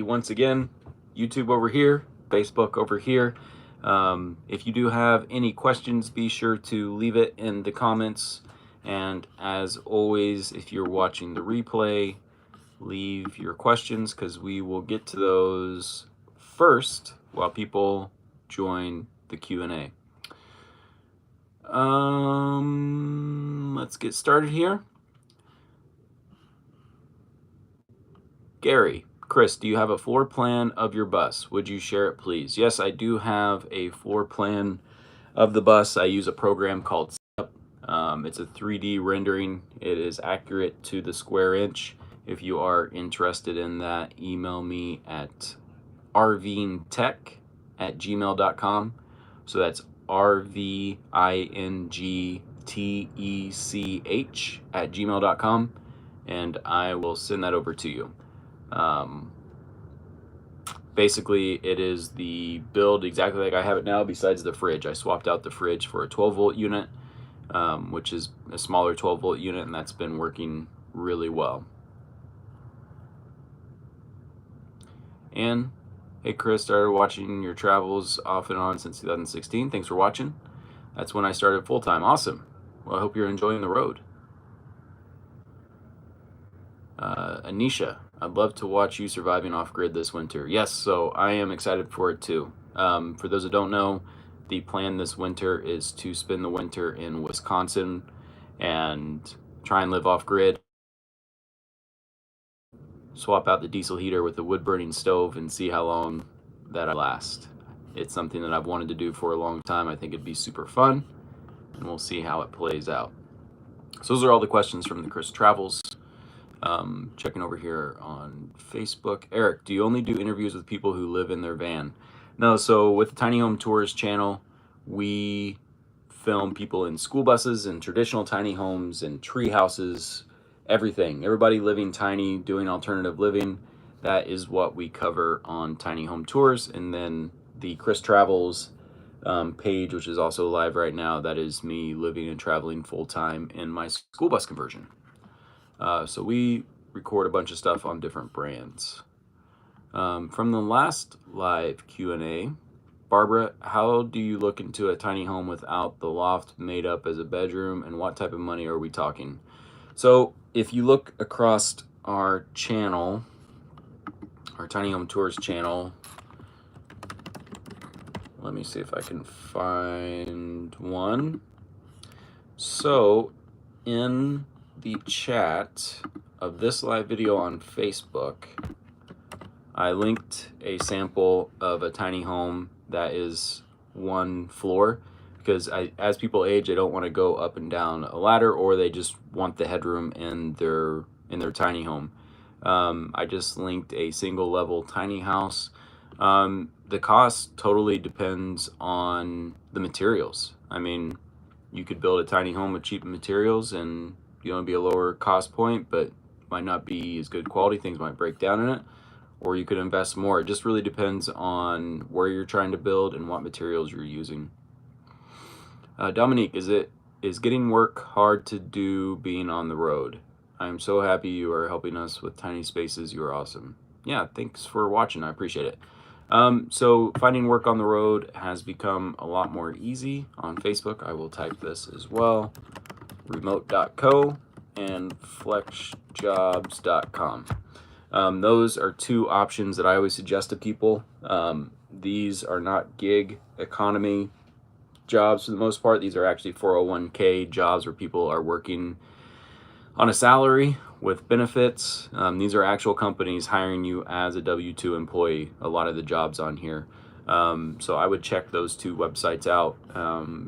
once again, YouTube over here, Facebook over here. If you do have any questions, be sure to leave it in the comments. And as always, if you're watching the replay, leave your questions because we will get to those first while people join the Q&A. Let's get started here. Gary, Chris, do you have a floor plan of your bus? Would you share it, please? Yes, I do have a floor plan of the bus. I use a program called it's a 3D rendering. It is accurate to the square inch. If you are interested in that, email me at rvingtech@gmail.com. So that's rvingtech@gmail.com, and I will send that over to you. Basically, it is the build exactly like I have it now, besides the fridge. I swapped out the fridge for a 12-volt unit, which is a smaller 12-volt unit, and that's been working really well. And hey, Chris, started watching your travels off and on since 2016. Thanks for watching. That's when I started full-time. Awesome. Well, I hope you're enjoying the road. Anisha, I'd love to watch you surviving off-grid this winter. Yes, so I am excited for it too. For those who don't know, the plan this winter is to spend the winter in Wisconsin and try and live off-grid. Swap out the diesel heater with the wood-burning stove and see how long that lasts. It's something that I've wanted to do for a long time. I think it'd be super fun, and we'll see how it plays out. So those are all the questions from the Chris Travels. Checking over here on Facebook. Eric, do you only do interviews with people who live in their van? No, so with the Tiny Home Tours channel, we film people in school buses and traditional tiny homes and tree houses, everything. Everybody living tiny, doing alternative living. That is what we cover on Tiny Home Tours. And then the Chris Travels page, which is also live right now, that is me living and traveling full-time in my school bus conversion. So we record a bunch of stuff on different brands. From the last live Q&A, Barbara, how do you look into a tiny home without the loft made up as a bedroom, and what type of money are we talking? So if you look across our channel, our Tiny Home Tours channel, let me see if I can find one. So in the chat of this live video on Facebook, I linked a sample of a tiny home that is one floor, because as people age, they don't want to go up and down a ladder, or they just want the headroom in their tiny home. I just linked a single level tiny house. The cost totally depends on the materials. I mean, you could build a tiny home with cheap materials and you want to be a lower cost point, but might not be as good quality. Things might break down in it, or you could invest more. It just really depends on where you're trying to build and what materials you're using. Dominique, is getting work hard to do being on the road? I'm so happy you are helping us with tiny spaces. You are awesome. Yeah, thanks for watching. I appreciate it. So finding work on the road has become a lot more easy on Facebook. I will type this as well. Remote.co and flexjobs.com. Those are two options that I always suggest to people. These are not gig economy jobs for the most part. These are actually 401k jobs where people are working on a salary with benefits. These are actual companies hiring you as a W-2 employee, a lot of the jobs on here. So I would check those two websites out.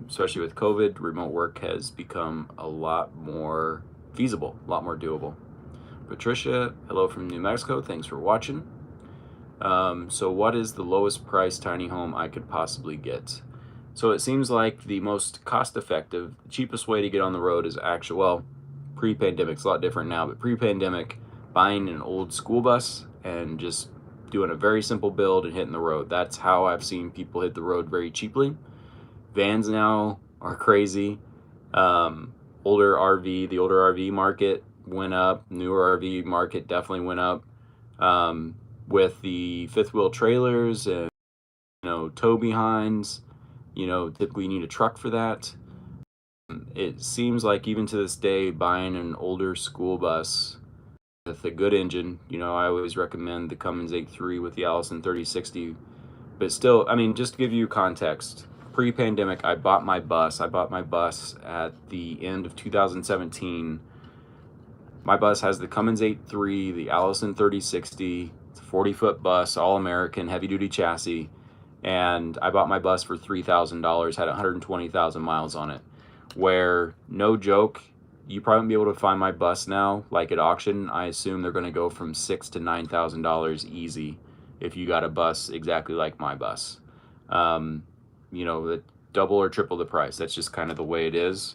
Especially with COVID, remote work has become a lot more feasible, a lot more doable. Patricia, hello from New Mexico. Thanks for watching. So what is the lowest price tiny home I could possibly get? So it seems like the most cost-effective, cheapest way to get on the road is actually, well, pre-pandemic, it's a lot different now, but pre-pandemic, buying an old school bus and just doing a very simple build and hitting the road. That's how I've seen people hit the road very cheaply. Vans now are crazy. The older RV market went up. Newer RV market definitely went up. with the fifth wheel trailers and tow behinds, typically you need a truck for that. It seems like even to this day, buying an older school bus with a good engine, I always recommend the Cummins 8.3 with the Allison 3060. But still, I mean, just to give you context, pre-pandemic, I bought my bus at the end of 2017. My bus has the Cummins 8.3, the Allison 3060. It's a 40-foot bus, all American, heavy-duty chassis. And I bought my bus for $3,000, had 120,000 miles on it. Where, no joke, you probably won't be able to find my bus now, like at auction. I assume they're going to go from $6,000 to $9,000 easy if you got a bus exactly like my bus. Double or triple the price. That's just kind of the way it is.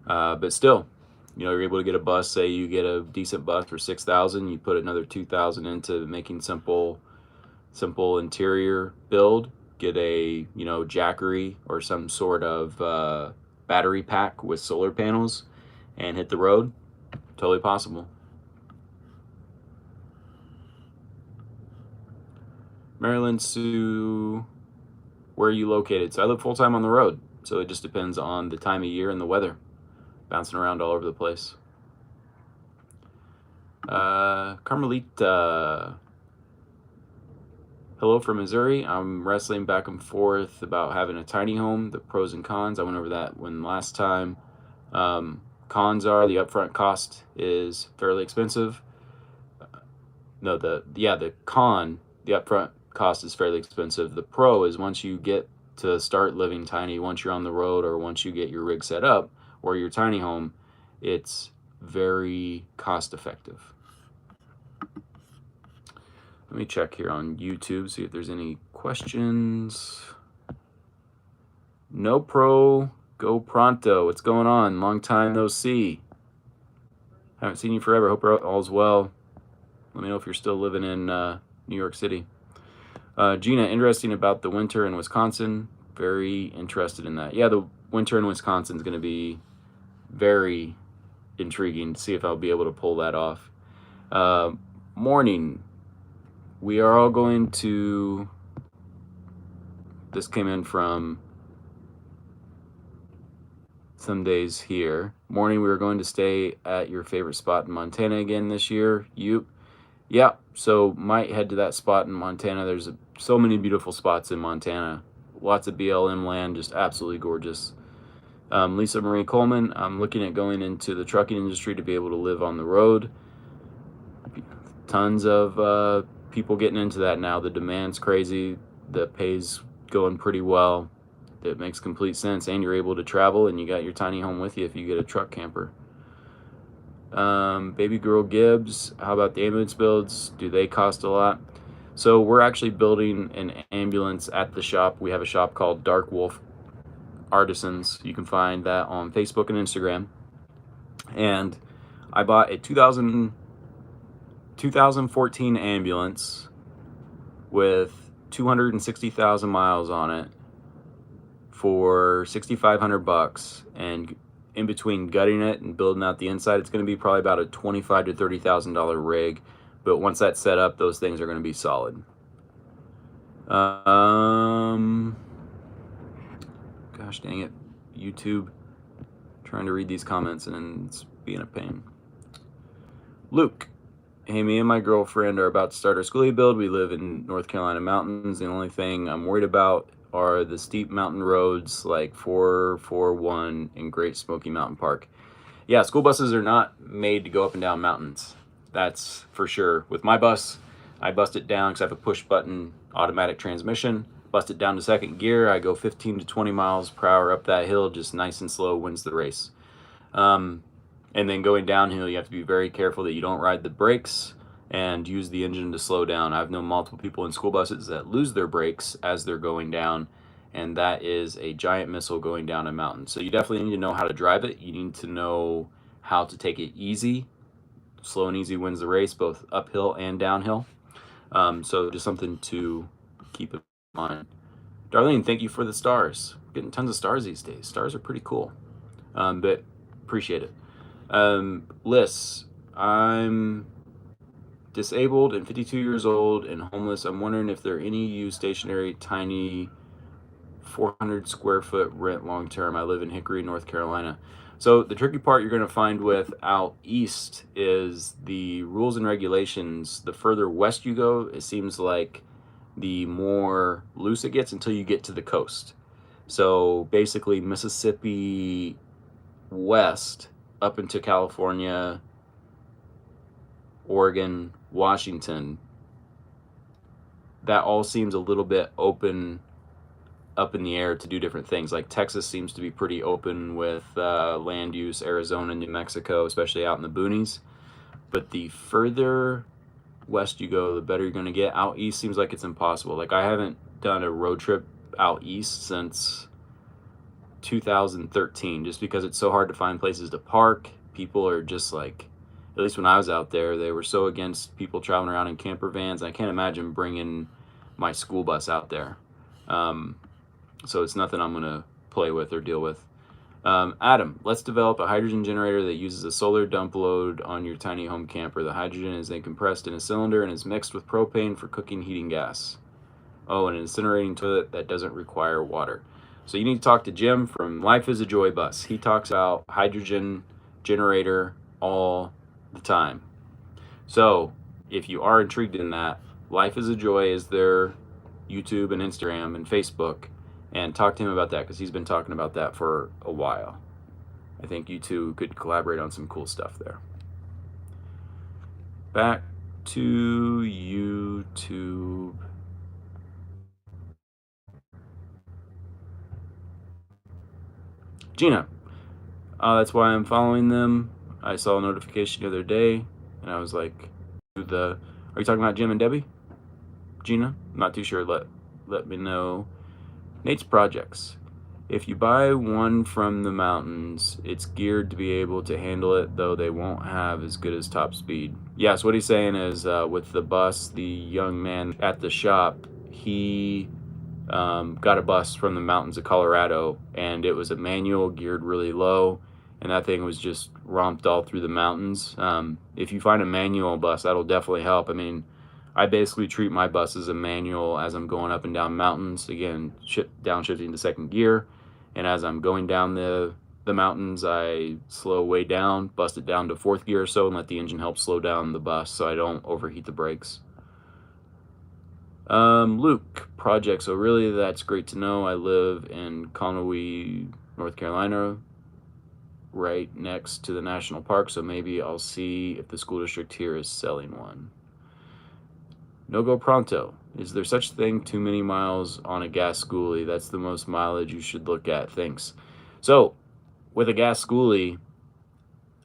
But still, you're able to get a bus. Say you get a decent bus for $6,000, you put another $2,000 into making simple interior build. Get a Jackery or some sort of battery pack with solar panels, and hit the road. Totally possible. Maryland Sue, where are you located? So I live full-time on the road, so it just depends on the time of year and the weather. Bouncing around all over the place. Carmelita, hello from Missouri. I'm wrestling back and forth about having a tiny home, the pros and cons. I went over that one last time. Cons are the upfront cost is fairly expensive. The upfront cost is fairly expensive. The pro is once you get to start living tiny, once you're on the road or once you get your rig set up or your tiny home, it's very cost effective. Let me check here on YouTube, see if there's any questions. No pro, go pronto. What's going on? Long time no see. Haven't seen you forever. Hope all's well. Let me know if you're still living in New York City. Gina, interesting about the winter in Wisconsin. Very interested in that. Yeah, the winter in Wisconsin is going to be very intriguing to see if I'll be able to pull that off. Morning. We are all going to, this came in from some days here. Morning, we are going to stay at your favorite spot in Montana again this year. Yeah, so might head to that spot in Montana. There's so many beautiful spots in Montana. Lots of BLM land, just absolutely gorgeous. Lisa Marie Coleman, I'm looking at going into the trucking industry to be able to live on the road. Tons of people getting into that now. The demand's crazy. The pay's going pretty well. It makes complete sense, and you're able to travel, and you got your tiny home with you if you get a truck camper. Baby Girl Gibbs, how about the ambulance builds? Do they cost a lot? So we're actually building an ambulance at the shop. We have a shop called Dark Wolf Artisans. You can find that on Facebook and Instagram. And I bought a 2014 ambulance with 260,000 miles on it for $6,500, and in between gutting it and building out the inside, it's going to be probably about a $25,000 to $30,000 rig. But once that's set up, those things are going to be solid. Gosh dang it, YouTube, trying to read these comments and it's being a pain. Luke, hey, me and my girlfriend are about to start our schoolie build. We live in North Carolina mountains. The only thing I'm worried about are the steep mountain roads like 441 in Great Smoky Mountain Park. Yeah, school buses are not made to go up and down mountains. That's for sure. With my bus, I bust it down because I have a push button automatic transmission. Bust it down to second gear. I go 15 to 20 miles per hour up that hill, just nice and slow, wins the race. And then going downhill, you have to be very careful that you don't ride the brakes and use the engine to slow down. I've known multiple people in school buses that lose their brakes as they're going down, and that is a giant missile going down a mountain. So you definitely need to know how to drive it. You need to know how to take it easy. Slow and easy wins the race, both uphill and downhill. So just something to keep in mind. Darlene, thank you for the stars. Getting tons of stars these days. Stars are pretty cool, but appreciate it. Liz, I'm disabled and 52 years old and homeless. I'm wondering if there are any used stationary, tiny 400 square foot rent long term. I live in Hickory, North Carolina. So the tricky part you're going to find with out east is the rules and regulations. The further west you go, it seems like the more loose it gets until you get to the coast. So basically Mississippi west up into California, Oregon, Washington, that all seems a little bit open, up in the air to do different things. Like Texas seems to be pretty open with land use, Arizona, New Mexico, especially out in the boonies. But the further west you go, the better you're going to get. Out east seems like it's impossible. Like I haven't done a road trip out east since 2013, just because it's so hard to find places to park. People are just like, at least when I was out there, they were so against people traveling around in camper vans. I can't imagine bringing my school bus out there. So it's nothing I'm going to play with or deal with. Adam, let's develop a hydrogen generator that uses a solar dump load on your tiny home camper. The hydrogen is then compressed in a cylinder and is mixed with propane for cooking, heating gas. Oh, and an incinerating toilet that doesn't require water. So you need to talk to Jim from Life is a Joy Bus. He talks about hydrogen generator all the time. So if you are intrigued in that, Life is a Joy is their YouTube and Instagram and Facebook, and talk to him about that because he's been talking about that for a while. I think you two could collaborate on some cool stuff there. Back to YouTube. Gina, that's why I'm following them. I saw a notification the other day, and I was like, are you talking about Jim and Debbie? Gina? I'm not too sure. Let me know. Nate's Projects. If you buy one from the mountains, it's geared to be able to handle it, though they won't have as good as top speed. Yes, what he's saying is with the bus, the young man at the shop, he got a bus from the mountains of Colorado, and it was a manual geared really low, and that thing was just romped all through the mountains. If you find a manual bus, that'll definitely help. I mean, I basically treat my bus as a manual as I'm going up and down mountains. Again, downshifting to second gear, and as I'm going down the mountains, I slow way down, bust it down to fourth gear or so, and let the engine help slow down the bus so I don't overheat the brakes. Luke, Project. So really, that's great to know. I live in Conway, North Carolina, right next to the national park, so maybe I'll see if the school district here is selling one. No Go Pronto. Is there such thing too many miles on a gas schoolie? That's the most mileage you should look at. Thanks. So with a gas schoolie,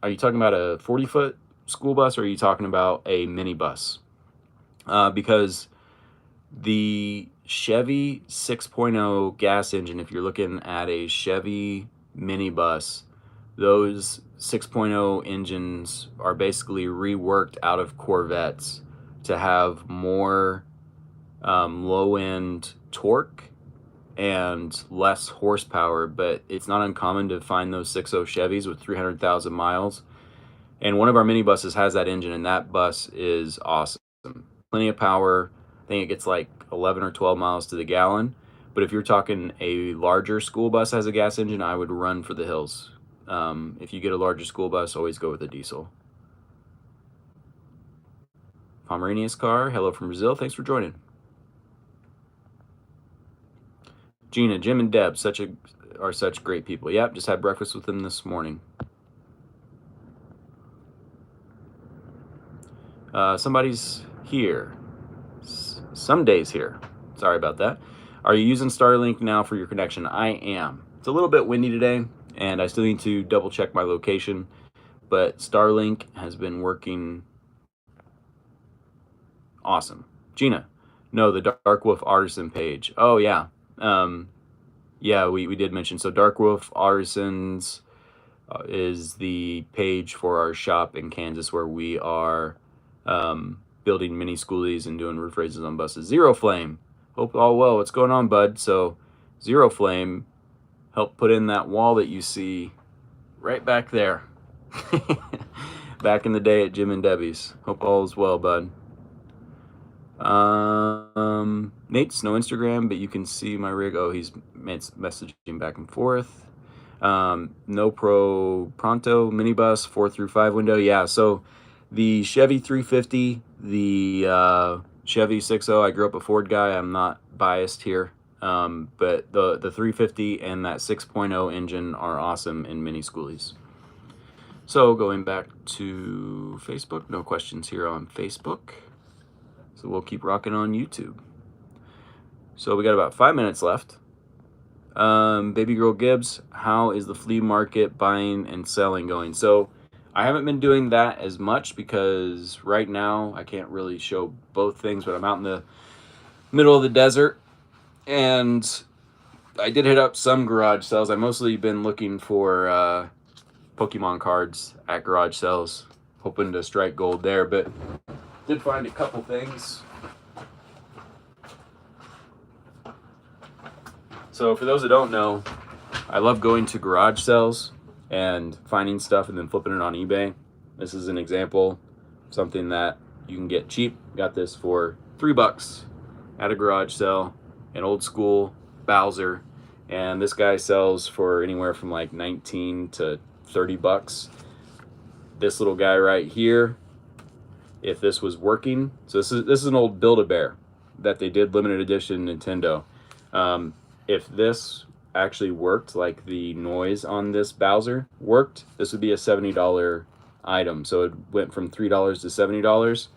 are you talking about a 40-foot school bus, or are you talking about a mini bus? Because the Chevy 6.0 gas engine, if you're looking at a Chevy minibus, those 6.0 engines are basically reworked out of Corvettes to have more low-end torque and less horsepower, but it's not uncommon to find those 6.0 Chevys with 300,000 miles. And one of our minibuses has that engine, and that bus is awesome. Plenty of power. I think it gets like 11 or 12 miles to the gallon. But if you're talking a larger school bus has a gas engine, I would run for the hills. If you get a larger school bus, always go with a diesel. Pomeranius car, hello from Brazil. Thanks for joining. Gina, Jim, and Deb are such great people. Yep, just had breakfast with them this morning. Somebody's here. Some days here. Sorry about that. Are you using Starlink now for your connection? I am. It's a little bit windy today, and I still need to double check my location, but Starlink has been working awesome. Gina, no, the Dark Wolf Artisan page. Oh, yeah. Yeah, we did mention. So Dark Wolf Artisans is the page for our shop in Kansas where we are building mini schoolies and doing roof raises on buses. Zero Flame, hope all well. What's going on, bud? So Zero Flame helped put in that wall that you see right back there. Back in the day at Jim and Debbie's. Hope all is well, bud. Nate's no Instagram, but you can see my rig. Oh, he's messaging back and forth. No Pro Pronto minibus 4 through 5 window. Yeah, so the Chevy 350, the Chevy 6.0. I grew up a Ford guy. I'm not biased here, but the 350 and that 6.0 engine are awesome in mini schoolies. So going back to Facebook, no questions here on Facebook. So we'll keep rocking on YouTube. So we got about 5 minutes left. Baby Girl Gibbs, how is the flea market buying and selling going? So I haven't been doing that as much because right now I can't really show both things, but I'm out in the middle of the desert, and I did hit up some garage sales. I've mostly been looking for Pokemon cards at garage sales, hoping to strike gold there, but did find a couple things. So for those that don't know, I love going to garage sales and finding stuff and then flipping it on eBay. This is an example, something that you can get cheap. Got this for $3 at a garage sale, an old school Bowser, and this guy sells for anywhere from like 19 to 30 bucks. This little guy right here, if this was working, so this is an old Build-A-Bear that they did limited edition Nintendo. If this actually worked, like the noise on this Bowser worked, this would be a $70 item. So it went from $3 to $70.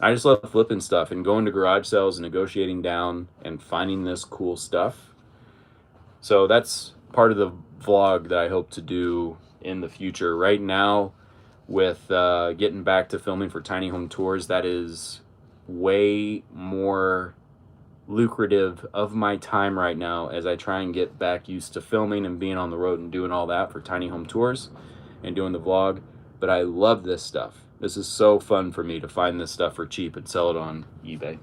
I just love flipping stuff and going to garage sales and negotiating down and finding this cool stuff. So that's part of the vlog that I hope to do in the future. Right now, with getting back to filming for Tiny Home Tours, that is way more lucrative of my time right now as I try and get back used to filming and being on the road and doing all that for Tiny Home Tours and doing the vlog. But I love this stuff. This is so fun for me to find this stuff for cheap and sell it on eBay.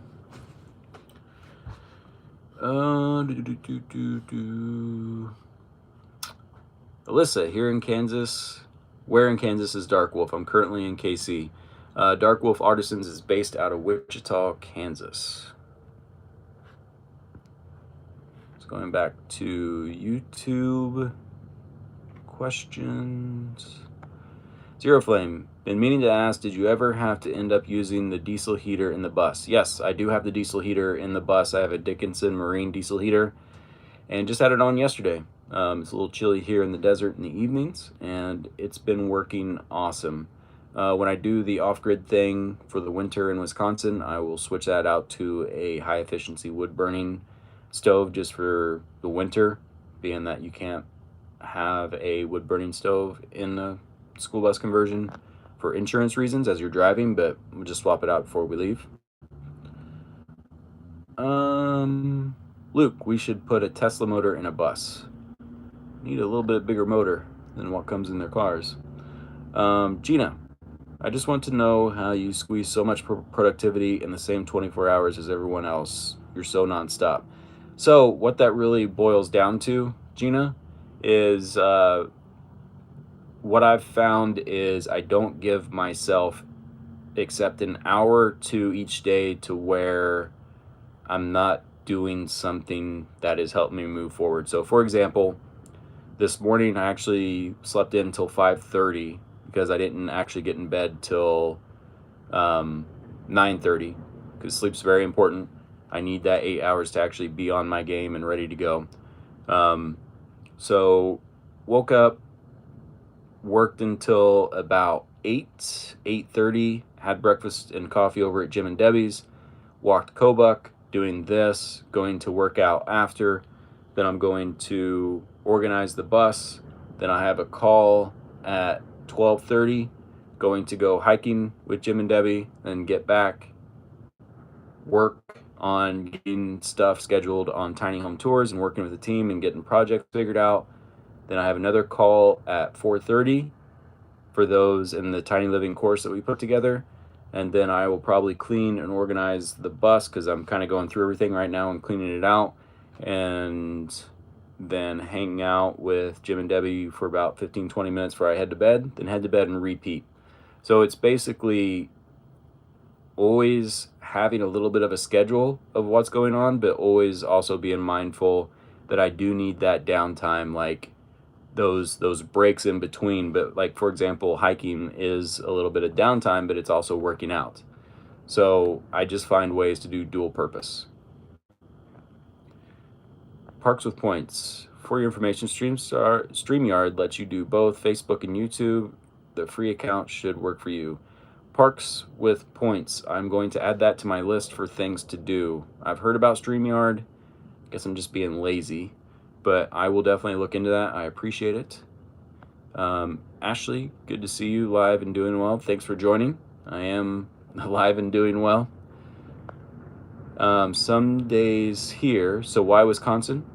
Alyssa, here in Kansas. Where in Kansas is Dark Wolf? I'm currently in KC. Dark Wolf Artisans is based out of Wichita, Kansas. Going back to YouTube questions. Zero Flame, been meaning to ask, did you ever have to end up using the diesel heater in the bus? Yes, I do have the diesel heater in the bus. I have a Dickinson Marine diesel heater and just had it on yesterday. It's a little chilly here in the desert in the evenings, and it's been working awesome. When I do the off-grid thing for the winter in Wisconsin, I will switch that out to a high-efficiency wood-burning stove just for the winter, being that you can't have a wood-burning stove in the school bus conversion for insurance reasons as you're driving, but we'll just swap it out before we leave. Luke, we should put a Tesla motor in a bus. Need a little bit bigger motor than what comes in their cars. Gina, I just want to know how you squeeze so much productivity in the same 24 hours as everyone else. You're so nonstop. So what that really boils down to, Gina, is what I've found is I don't give myself except an hour or two each day to where I'm not doing something that is helping me move forward. So for example, this morning I actually slept in until 5:30 because I didn't actually get in bed till 9:30 because sleep's very important. I need that 8 hours to actually be on my game and ready to go. So woke up, worked until about 8:30, had breakfast and coffee over at Jim and Debbie's, walked Kobuck, doing this, going to work out after. Then I'm going to organize the bus. Then I have a call at 12:30, going to go hiking with Jim and Debbie, then get back, work on getting stuff scheduled on Tiny Home Tours and working with the team and getting projects figured out. Then I have another call at 4:30 for those in the Tiny Living course that we put together. And then I will probably clean and organize the bus because I'm kind of going through everything right now and cleaning it out. And then hang out with Jim and Debbie for about 15-20 minutes before I head to bed, then head to bed and repeat. So it's basically always having a little bit of a schedule of what's going on, but always also being mindful that I do need that downtime, like those breaks in between. But like, for example, hiking is a little bit of downtime, but it's also working out. So I just find ways to do dual purpose. Parks with points. For your information, StreamYard lets you do both Facebook and YouTube. The free account should work for you. Parks with points. I'm going to add that to my list for things to do. I've heard about StreamYard. Guess I'm just being lazy, but I will definitely look into that. I appreciate it. Ashley, good to see you live and doing well. Thanks for joining. I am live and doing well. Some days here. So why Wisconsin?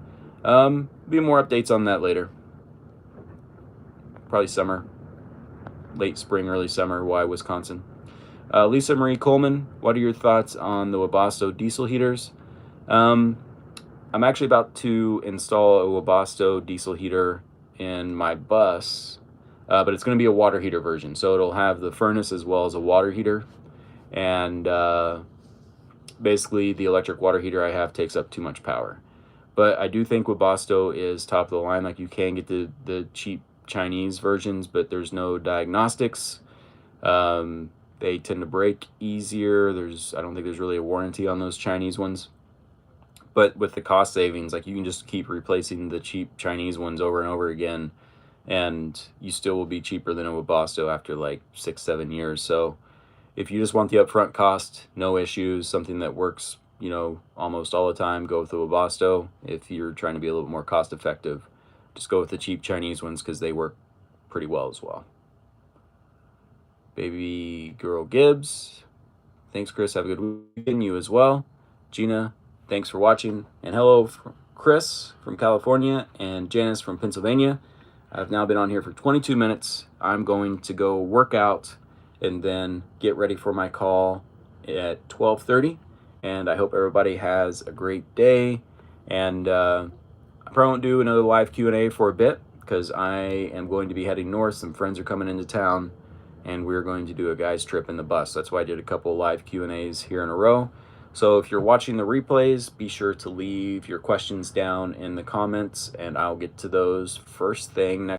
Be more updates on that later. Probably summer, late spring, early summer. Why Wisconsin? Lisa Marie Coleman, what are your thoughts on the Webasto diesel heaters? I'm actually about to install a Webasto diesel heater in my bus, but it's going to be a water heater version. So it'll have the furnace as well as a water heater. And basically the electric water heater I have takes up too much power. But I do think Webasto is top of the line. Like, you can get the cheap Chinese versions, but there's no diagnostics. They tend to break easier. I don't think there's really a warranty on those Chinese ones. But with the cost savings, like, you can just keep replacing the cheap Chinese ones over and over again, and you still will be cheaper than a Webasto after like 6-7 years. So if you just want the upfront cost, no issues, something that works, you know, almost all the time, go with the Webasto. If you're trying to be a little bit more cost effective, just go with the cheap Chinese ones because they work pretty well as well. Baby Girl Gibbs, thanks Chris, have a good weekend. You as well. Gina, thanks for watching. And hello Chris from California and Janice from Pennsylvania. I've now been on here for 22 minutes. I'm going to go work out and then get ready for my call at 12:30. And I hope everybody has a great day. And I probably won't do another live Q&A for a bit because I am going to be heading north. Some friends are coming into town, and we're going to do a guy's trip in the bus. That's why I did a couple live Q&As here in a row. So if you're watching the replays, be sure to leave your questions down in the comments, and I'll get to those first thing next.